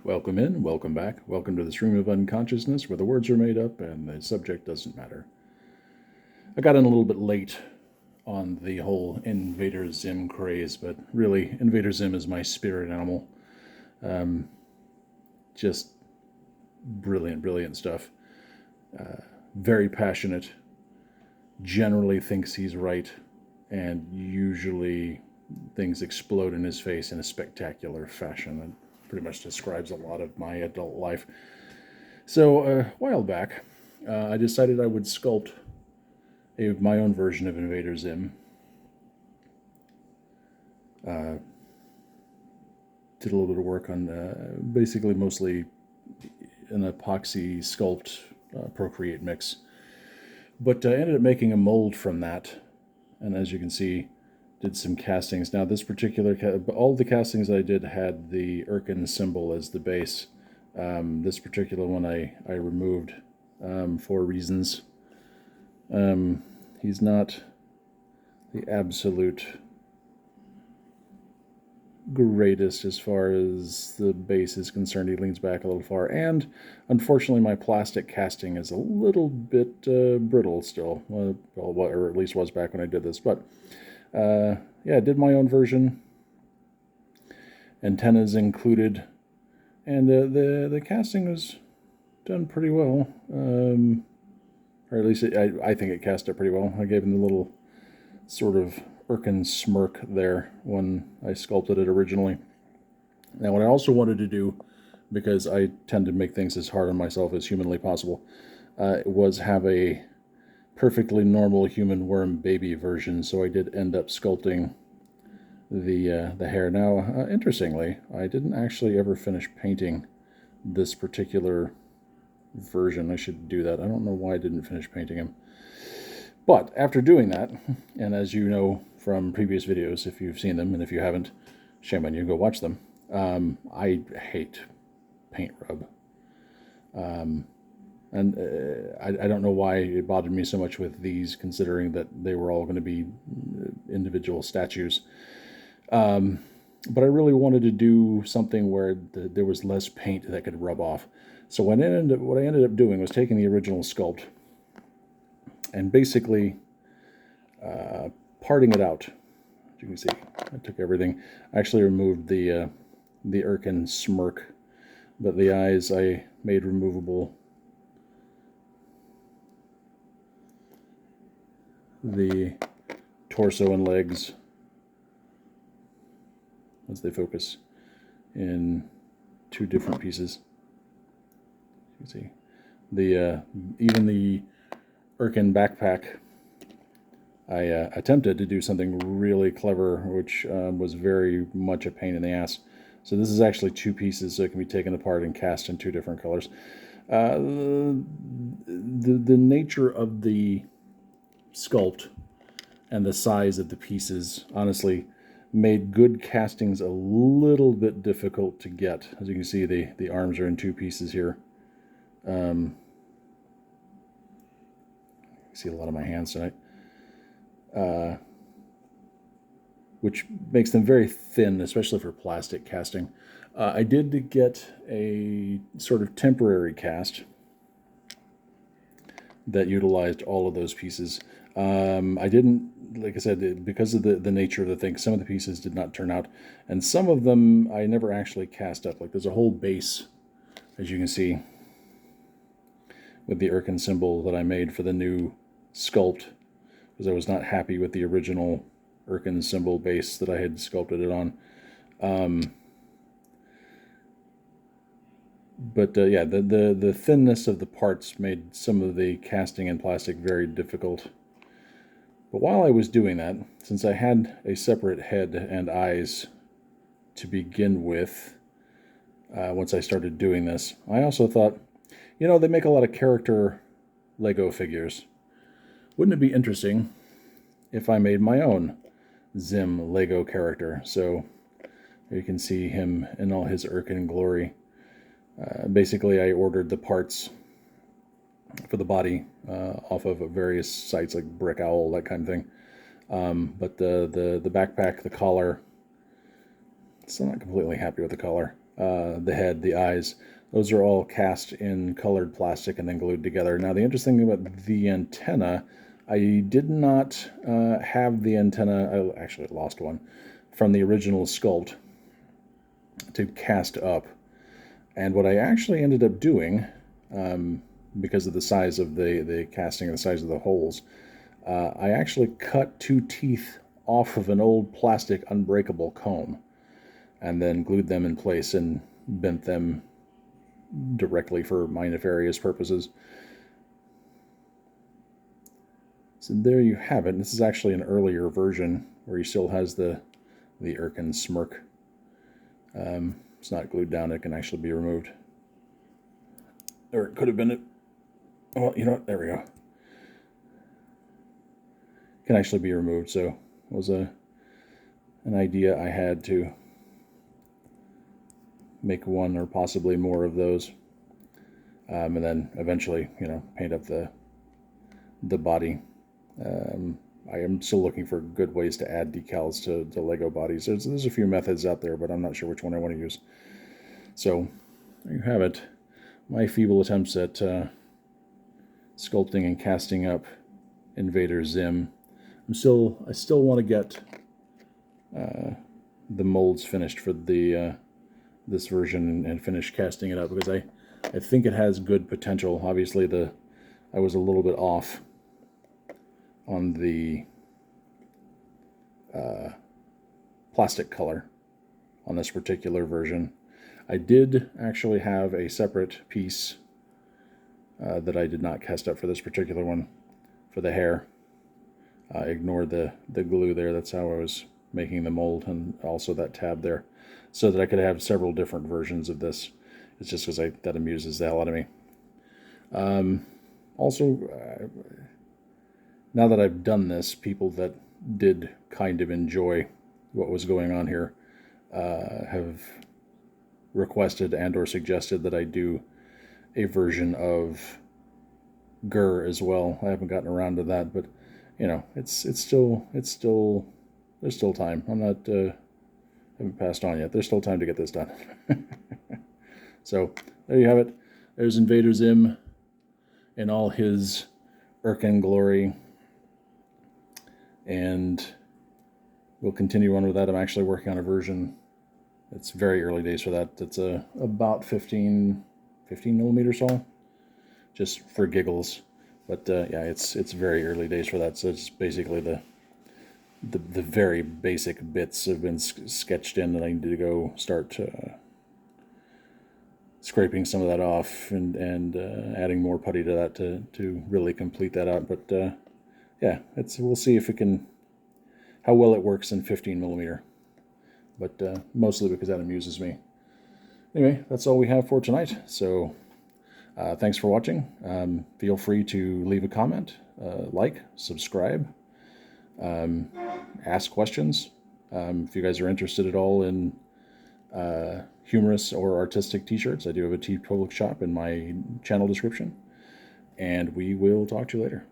Welcome in, welcome back, welcome to the Stream of Unconsciousness, where the words are made up and the subject doesn't matter. I got in a little bit late on the whole Invader ZIM craze, but really, Invader ZIM is my spirit animal. Just brilliant, brilliant stuff. Very passionate, generally thinks he's right, and usually things explode in his face in a spectacular fashion. It pretty much describes a lot of my adult life. So a while back, I decided I would sculpt my own version of Invader ZIM. Did a little bit of work on basically mostly an epoxy sculpt Procreate mix. But I ended up making a mold from that, and as you can see, did some castings. Now this particular, all the castings I did had the Urkin symbol as the base. This particular one I removed for reasons. He's not the absolute greatest as far as the base is concerned. He leans back a little far, and unfortunately my plastic casting is a little bit brittle still, or at least was back when I did this. But yeah, I did my own version, antennas included, and the casting was done pretty well, or at least I think it cast it pretty well. I gave him the little sort of Urkin smirk there when I sculpted it originally. Now, what I also wanted to do, because I tend to make things as hard on myself as humanly possible, was have a perfectly normal human worm baby version. So I did end up sculpting the hair. Now, interestingly, I didn't actually ever finish painting this particular version. I should do that. I don't know why I didn't finish painting him. But after doing that, and as you know from previous videos, if you've seen them, and if you haven't, shame on you, go watch them. I hate paint rub. And I don't know why it bothered me so much with these, considering that they were all going to be individual statues. But I really wanted to do something where there was less paint that could rub off. So what I ended up doing was taking the original sculpt and basically parting it out. As you can see, I took everything. I actually removed the Urkin smirk, but the eyes I made removable. The torso and legs, as they focus in two different pieces. You can see the even the Urkin backpack. I attempted to do something really clever, which was very much a pain in the ass. So this is actually two pieces, so it can be taken apart and cast in two different colors. The nature of the sculpt and the size of the pieces honestly made good castings a little bit difficult to get. As you can see, the arms are in two pieces here. You see a lot of my hands tonight, which makes them very thin, especially for plastic casting. I did get a sort of temporary cast that utilized all of those pieces. I didn't, like I said, because of the nature of the thing, some of the pieces did not turn out, and some of them I never actually cast up. Like there's a whole base, as you can see, with the Urkin symbol that I made for the new sculpt, because I was not happy with the original Urkin symbol base that I had sculpted it on. But yeah, the thinness of the parts made some of the casting in plastic very difficult. But while I was doing that, since I had a separate head and eyes to begin with, once I started doing this, I also thought, you know, they make a lot of character Lego figures. Wouldn't it be interesting if I made my own ZIM Lego character? So you can see him in all his Urkin glory. Basically, I ordered the parts for the body off of various sites like Brick Owl, that kind of thing. But the backpack, the collar, still not completely happy with the collar. the head, the eyes. Those are all cast in colored plastic and then glued together. Now, the interesting thing about the antenna, I did not have the antenna, I actually lost one, from the original sculpt to cast up. And what I actually ended up doing, because of the size of the casting and the size of the holes, I actually cut 2 teeth off of an old plastic unbreakable comb and then glued them in place and bent them directly for my nefarious purposes. So there you have it. This is actually an earlier version where he still has the Irken smirk. It's not glued down, it can actually be removed. Or it could have been, well, you know what, there we go. Can actually be removed, so it was an idea I had to make one or possibly more of those. And then eventually, you know, paint up the body. I am still looking for good ways to add decals to Lego bodies. There's a few methods out there, but I'm not sure which one I want to use. So there you have it. My feeble attempts at sculpting and casting up Invader ZIM. I still want to get the molds finished for this version and finish casting it up, because I think it has good potential. Obviously, I was a little bit off on the plastic color on this particular version. I did actually have a separate piece that I did not cast up for this particular one for the hair. Ignore the glue there. That's how I was making the mold, and also that tab there, so that I could have several different versions of this. It's just because that amuses the hell out of me. Also, now that I've done this, people that did kind of enjoy what was going on here have requested and or suggested that I do a version of Gur as well. I haven't gotten around to that, but you know, it's still there's still time. I'm not haven't passed on yet. There's still time to get this done. So there you have it. There's Invader ZIM in all his Irken glory, and we'll continue on with that. I'm actually working on a version. It's very early days for that. It's about 15 millimeters tall, just for giggles. But yeah, it's very early days for that. So it's basically the very basic bits have been sketched in, and I need to go start scraping some of that off and adding more putty to that to really complete that out. But yeah, we'll see if it can, how well it works in 15 millimeter. But mostly because that amuses me. Anyway, that's all we have for tonight. So thanks for watching. Feel free to leave a comment, like, subscribe, ask questions. If you guys are interested at all in humorous or artistic t-shirts, I do have a TeePublic shop in my channel description. And we will talk to you later.